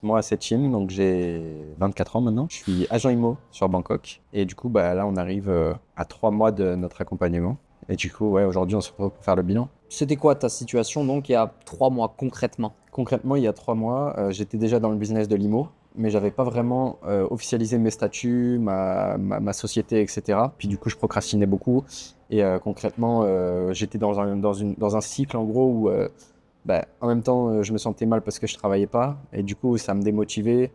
Moi, c'est Chin, donc j'ai 24 ans maintenant. Je suis agent IMO sur Bangkok. Et du coup, là, on arrive à 3 mois de notre accompagnement. Et du coup, ouais, aujourd'hui, on se retrouve pour faire le bilan. C'était quoi ta situation donc il y a 3 mois concrètement? Concrètement, il y a 3 mois, j'étais déjà dans le business de l'IMO, mais j'avais pas vraiment officialisé mes statuts, ma société, etc. Puis du coup, je procrastinais beaucoup. Et concrètement, j'étais dans un cycle en gros où en même temps, je me sentais mal parce que je travaillais pas. Et du coup, ça me démotivait.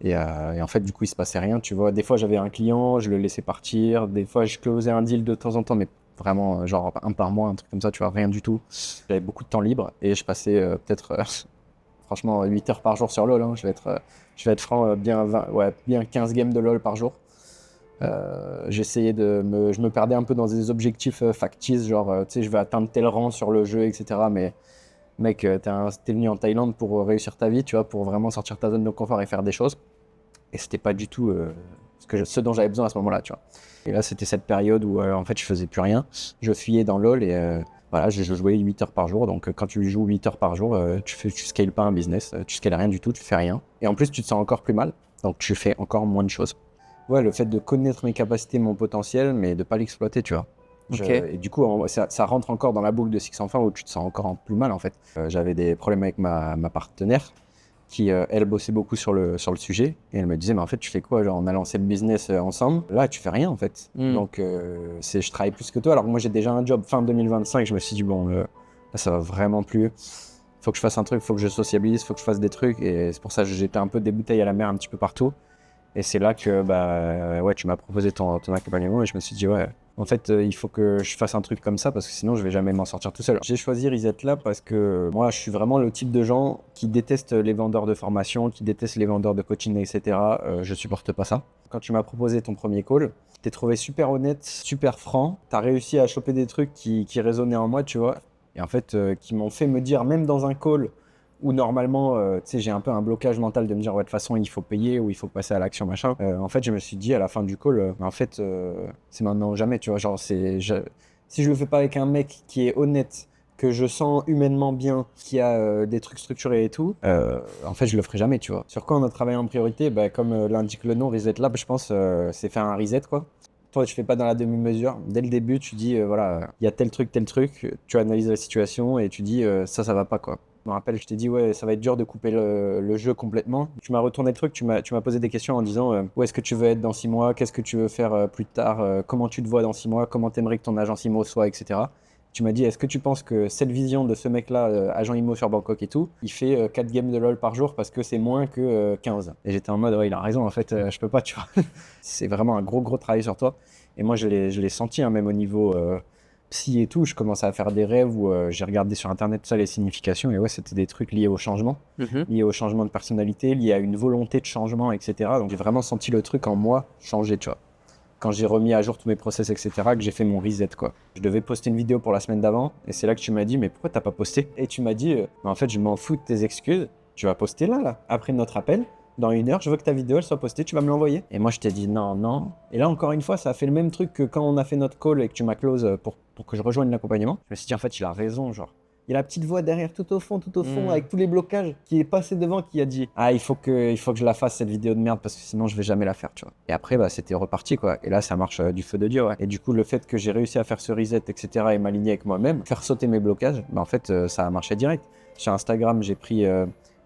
Et en fait, du coup, il se passait rien, tu vois. Des fois, j'avais un client, je le laissais partir. Des fois, je closais un deal de temps en temps, mais vraiment, genre un par mois, un truc comme ça, tu vois, rien du tout. J'avais beaucoup de temps libre et je passais peut-être, franchement, 8 heures par jour sur LoL. Hein. Je vais être franc, bien 15 games de LoL par jour. Je me perdais un peu dans des objectifs factices, genre, tu sais, je vais atteindre tel rang sur le jeu, etc. Mais mec, t'es venu en Thaïlande pour réussir ta vie, tu vois, pour vraiment sortir de ta zone de confort et faire des choses. Et c'était pas du tout ce dont j'avais besoin à ce moment-là, tu vois. Et là, c'était cette période où en fait, je faisais plus rien. Je fuyais dans LoL et voilà, je jouais 8 heures par jour. Donc, quand tu joues 8 heures par jour, tu scales pas un business, tu scales rien du tout, tu fais rien. Et en plus, tu te sens encore plus mal. Donc, tu fais encore moins de choses. Ouais, le fait de connaître mes capacités, mon potentiel, mais de pas l'exploiter, tu vois. Ok. Et du coup, ça rentre encore dans la boucle de Six Enfants où tu te sens encore plus mal, en fait. J'avais des problèmes avec ma partenaire qui, elle, bossait beaucoup sur le sujet. Et elle me disait, mais en fait, tu fais quoi? Genre, on a lancé le business ensemble. Là, tu fais rien, en fait. Hmm. Donc, je travaille plus que toi. Alors que moi, j'ai déjà un job fin 2025. Je me suis dit, bon, là, ça va vraiment plus. Faut que je fasse un truc, faut que je sociabilise, faut que je fasse des trucs. Et c'est pour ça que j'étais un peu des bouteilles à la mer un petit peu partout. Et c'est là que ouais, tu m'as proposé ton accompagnement et je me suis dit, ouais, en fait, il faut que je fasse un truc comme ça parce que sinon, je vais jamais m'en sortir tout seul. J'ai choisi Reset là parce que moi, je suis vraiment le type de gens qui détestent les vendeurs de formation, qui détestent les vendeurs de coaching, etc. Je supporte pas ça. Quand tu m'as proposé ton premier call, t'es trouvé super honnête, super franc. T'as réussi à choper des trucs qui résonnaient en moi, tu vois. Et en fait, qui m'ont fait me dire, même dans un call, où normalement, tu sais, j'ai un peu un blocage mental de me dire, ouais, de toute façon, il faut payer ou il faut passer à l'action, machin. En fait, je me suis dit à la fin du call, en fait, c'est maintenant ou jamais, tu vois. Genre, si je le fais pas avec un mec qui est honnête, que je sens humainement bien, qui a des trucs structurés et tout, en fait, je le ferai jamais, tu vois. Sur quoi on a travaillé en priorité, comme l'indique le nom, Reset Lab, je pense, c'est faire un reset, quoi. Toi, tu fais pas dans la demi-mesure. Dès le début, tu dis, voilà, il y a tel truc, tu analyses la situation et tu dis, ça va pas, quoi. Je me rappelle, je t'ai dit, ouais, ça va être dur de couper le jeu complètement. Tu m'as retourné le truc, tu m'as posé des questions en disant, où est-ce que tu veux être dans 6 mois, qu'est-ce que tu veux faire plus tard, comment tu te vois dans 6 mois, comment t'aimerais que ton agence IMO soit, etc. Tu m'as dit, est-ce que tu penses que cette vision de ce mec-là, agent IMO sur Bangkok et tout, il fait 4 games de LoL par jour parce que c'est moins que 15. Et j'étais en mode, ouais, il a raison, en fait, je peux pas, tu vois. C'est vraiment un gros travail sur toi. Et moi, je l'ai senti, hein, même au niveau psy et tout. Je commençais à faire des rêves où j'ai regardé sur Internet tout ça, les significations. Et ouais, c'était des trucs Mhm. liés au changement de personnalité, liés à une volonté de changement, etc. Donc j'ai vraiment senti le truc en moi changer, tu vois. Quand j'ai remis à jour tous mes process, etc., que j'ai fait mon reset, quoi. Je devais poster une vidéo pour la semaine d'avant. Et c'est là que tu m'as dit, mais pourquoi t'as pas posté? Et tu m'as dit, mais en fait, je m'en fous de tes excuses. Tu vas poster là, après notre appel. Dans 1 heure, je veux que ta vidéo elle soit postée, tu vas me l'envoyer. Et moi, je t'ai dit non, non. Et là, encore une fois, ça a fait le même truc que quand on a fait notre call et que tu m'as close pour que je rejoigne l'accompagnement. Je me suis dit, en fait, il a raison, genre. Il y a la petite voix derrière, tout au fond, Hmm. avec tous les blocages, qui est passé devant, qui a dit ah, il faut que je la fasse cette vidéo de merde parce que sinon je vais jamais la faire, tu vois. Et après, c'était reparti, quoi. Et là, ça marche du feu de Dieu, ouais. Et du coup, le fait que j'ai réussi à faire ce reset, etc., et m'aligner avec moi-même, faire sauter mes blocages, en fait, ça a marché direct. Sur Instagram, j'ai pris.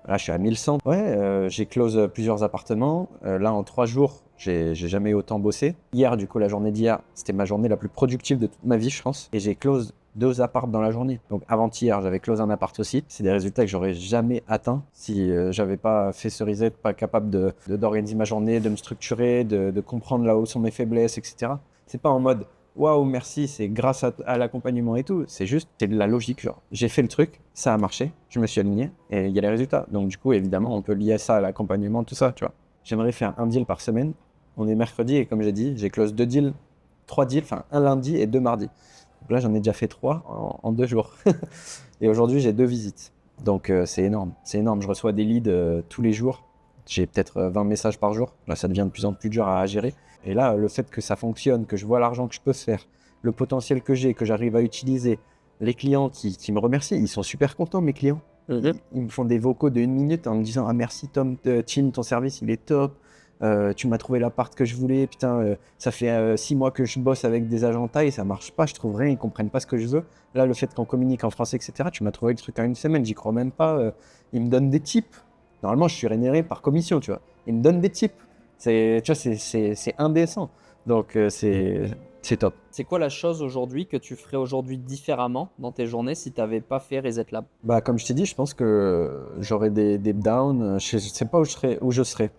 Là, je suis à 1100. Ouais, j'ai close plusieurs appartements. Là, en 3 jours, j'ai jamais autant bossé. Hier, du coup, la journée d'hier, c'était ma journée la plus productive de toute ma vie, je pense. Et j'ai close 2 apparts dans la journée. Donc avant-hier, j'avais close un appart aussi. C'est des résultats que j'aurais jamais atteints si j'avais pas fait ce reset, pas capable d'organiser ma journée, de me structurer, de comprendre là où sont mes faiblesses, etc. C'est pas en mode waouh, merci, c'est grâce à l'accompagnement et tout. C'est de la logique. Genre, j'ai fait le truc, ça a marché, je me suis aligné et il y a les résultats. Donc, du coup, évidemment, on peut lier ça à l'accompagnement, tout ça, tu vois. J'aimerais faire un deal par semaine. On est mercredi et comme j'ai dit, j'ai close 2 deals, 3 deals, enfin un lundi et 2 mardis. Donc là, j'en ai déjà fait 3 en 2 jours. Et aujourd'hui, j'ai 2 visites. Donc, c'est énorme. C'est énorme. Je reçois des leads tous les jours. J'ai peut-être 20 messages par jour. Là, ça devient de plus en plus dur à gérer. Et là, le fait que ça fonctionne, que je vois l'argent que je peux faire, le potentiel que j'ai, que j'arrive à utiliser, les clients qui me remercient, ils sont super contents, mes clients. Ils me font des vocaux de 1 minute en me disant ah merci Tom, Tim, ton service il est top. Tu m'as trouvé l'appart que je voulais, putain, ça fait 6 mois que je bosse avec des agents taille, ça marche pas, je trouve rien, ils comprennent pas ce que je veux. Là, le fait qu'on communique en français, etc., tu m'as trouvé le truc en 1 semaine, j'y crois même pas. Ils me donnent des tips. Normalement, je suis rémunéré par commission, tu vois. Ils me donnent des tips. Tu vois, c'est indécent. Donc, c'est top. C'est quoi la chose aujourd'hui que tu ferais aujourd'hui différemment dans tes journées si tu n'avais pas fait Reset Lab? Bah, comme je t'ai dit, je pense que j'aurais des downs. Je sais pas où je serais.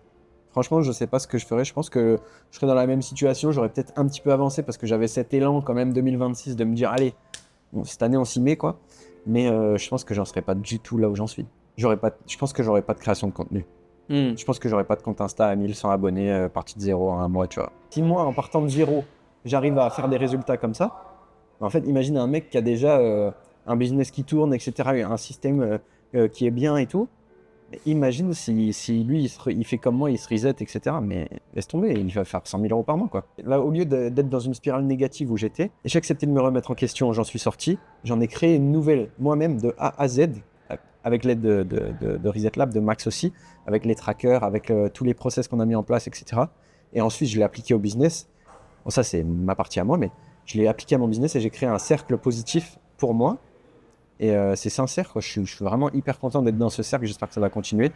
Franchement, je sais pas ce que je ferais. Je pense que je serais dans la même situation. J'aurais peut-être un petit peu avancé parce que j'avais cet élan quand même 2026 de me dire allez, bon, cette année on s'y met quoi. Mais je pense que j'en serais pas du tout là où j'en suis. Je pense que j'aurais pas de création de contenu. Je pense que j'aurais pas de compte Insta à 1100 abonnés, parti de zéro en un mois, tu vois. Si moi, en partant de zéro, j'arrive à faire des résultats comme ça, en fait, imagine un mec qui a déjà un business qui tourne, etc., un système qui est bien et tout. Imagine si lui, il fait comme moi, il se reset, etc. Mais laisse tomber, il va faire 100 000 euros par mois, quoi. Là, au lieu d'être dans une spirale négative où j'étais, j'ai accepté de me remettre en question, j'en suis sorti. J'en ai créé une nouvelle, moi-même, de A à Z, avec l'aide de Reset Lab, de Max aussi, avec les trackers, avec tous les process qu'on a mis en place, etc. Et ensuite, je l'ai appliqué au business. Bon, ça, c'est ma partie à moi, mais je l'ai appliqué à mon business et j'ai créé un cercle positif pour moi. Et c'est sincère, quoi. Je suis vraiment hyper content d'être dans ce cercle. J'espère que ça va continuer.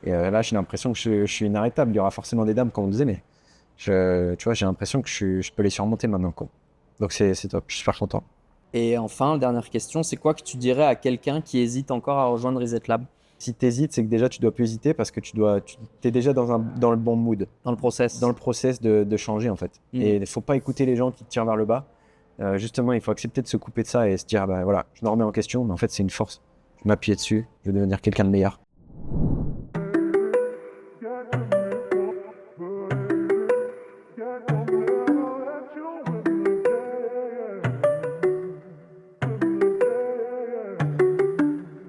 Et là, j'ai l'impression que je suis inarrêtable. Il y aura forcément des dames, comme on disait, mais tu vois, j'ai l'impression que je peux les surmonter maintenant, quoi. Donc c'est top. Je suis super content. Et enfin, dernière question, c'est quoi que tu dirais à quelqu'un qui hésite encore à rejoindre Reset Lab Si tu hésites, c'est que déjà tu dois plus hésiter parce que tu es déjà dans le bon mood, dans le process? dans le process de changer en fait. Et il ne faut pas écouter les gens qui te tirent vers le bas. Justement, il faut accepter de se couper de ça et se dire bah voilà, je me remets en question, mais en fait c'est une force. Je m'appuie dessus, je vais devenir quelqu'un de meilleur.